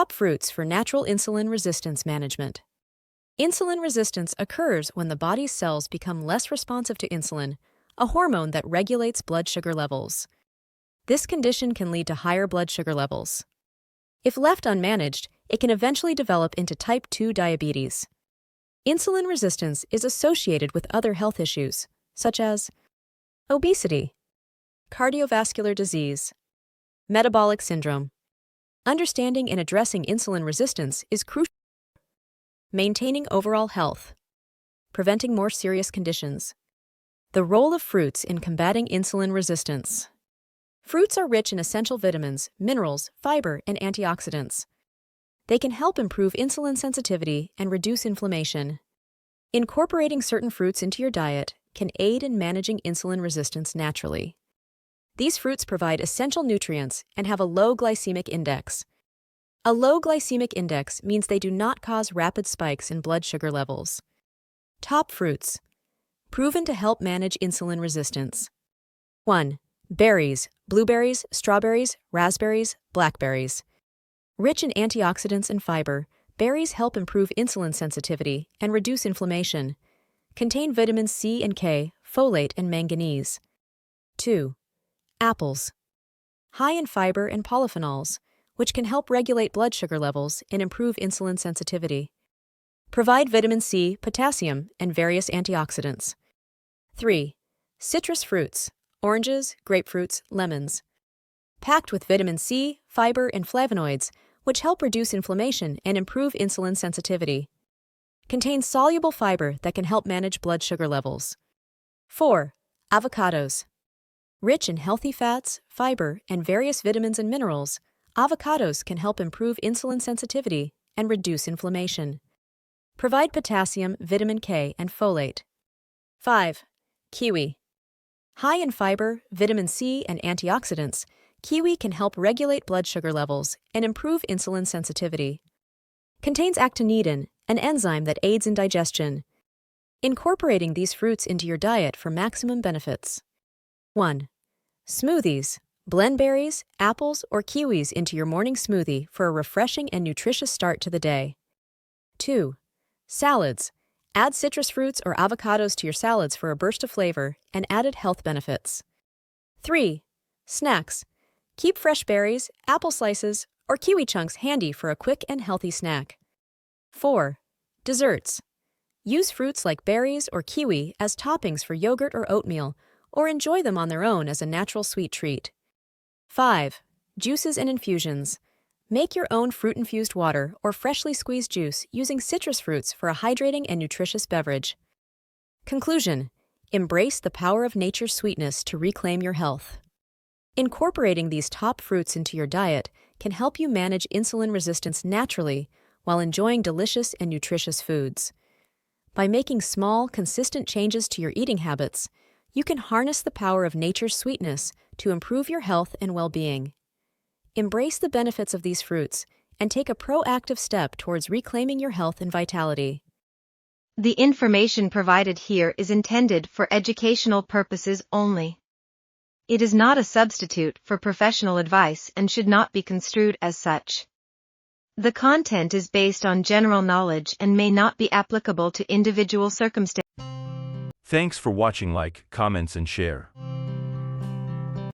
Top fruits for natural insulin resistance management. Insulin resistance occurs when the body's cells become less responsive to insulin, a hormone that regulates blood sugar levels. This condition can lead to higher blood sugar levels. If left unmanaged, it can eventually develop into type 2 diabetes. Insulin resistance is associated with other health issues, such as obesity, cardiovascular disease, metabolic syndrome. Understanding and addressing insulin resistance is crucial. Maintaining overall health, preventing more serious conditions. The role of fruits in combating insulin resistance. Fruits are rich in essential vitamins, minerals, fiber, and antioxidants. They can help improve insulin sensitivity and reduce inflammation. Incorporating certain fruits into your diet can aid in managing insulin resistance naturally. These fruits provide essential nutrients and have a low glycemic index. A low glycemic index means they do not cause rapid spikes in blood sugar levels. Top fruits. Proven to help manage insulin resistance. 1. Berries, blueberries, strawberries, raspberries, blackberries. Rich in antioxidants and fiber, berries help improve insulin sensitivity and reduce inflammation. Contain vitamins C and K, folate, and manganese. 2. Apples. High in fiber and polyphenols, which can help regulate blood sugar levels and improve insulin sensitivity. Provide vitamin C, potassium, and various antioxidants. 3. Citrus fruits, oranges, grapefruits, lemons. Packed with vitamin C, fiber, and flavonoids, which help reduce inflammation and improve insulin sensitivity. Contains soluble fiber that can help manage blood sugar levels. 4. Avocados. Rich in healthy fats, fiber, and various vitamins and minerals, avocados can help improve insulin sensitivity and reduce inflammation. Provide potassium, vitamin K, and folate. 5. Kiwi. High in fiber, vitamin C, and antioxidants, kiwi can help regulate blood sugar levels and improve insulin sensitivity. Contains actinidin, an enzyme that aids in digestion. Incorporating these fruits into your diet for maximum benefits. 1. Smoothies. Blend berries, apples, or kiwis into your morning smoothie for a refreshing and nutritious start to the day. 2. Salads. Add citrus fruits or avocados to your salads for a burst of flavor and added health benefits. 3. Snacks. Keep fresh berries, apple slices, or kiwi chunks handy for a quick and healthy snack. 4. Desserts. Use fruits like berries or kiwi as toppings for yogurt or oatmeal, or enjoy them on their own as a natural sweet treat. 5. Juices and infusions. Make your own fruit-infused water or freshly squeezed juice using citrus fruits for a hydrating and nutritious beverage. Conclusion: embrace the power of nature's sweetness to reclaim your health. Incorporating these top fruits into your diet can help you manage insulin resistance naturally while enjoying delicious and nutritious foods. By making small, consistent changes to your eating habits, you can harness the power of nature's sweetness to improve your health and well-being. Embrace the benefits of these fruits and take a proactive step towards reclaiming your health and vitality. The information provided here is intended for educational purposes only. It is not a substitute for professional advice and should not be construed as such. The content is based on general knowledge and may not be applicable to individual circumstances. Thanks for watching. Like, comments, and share.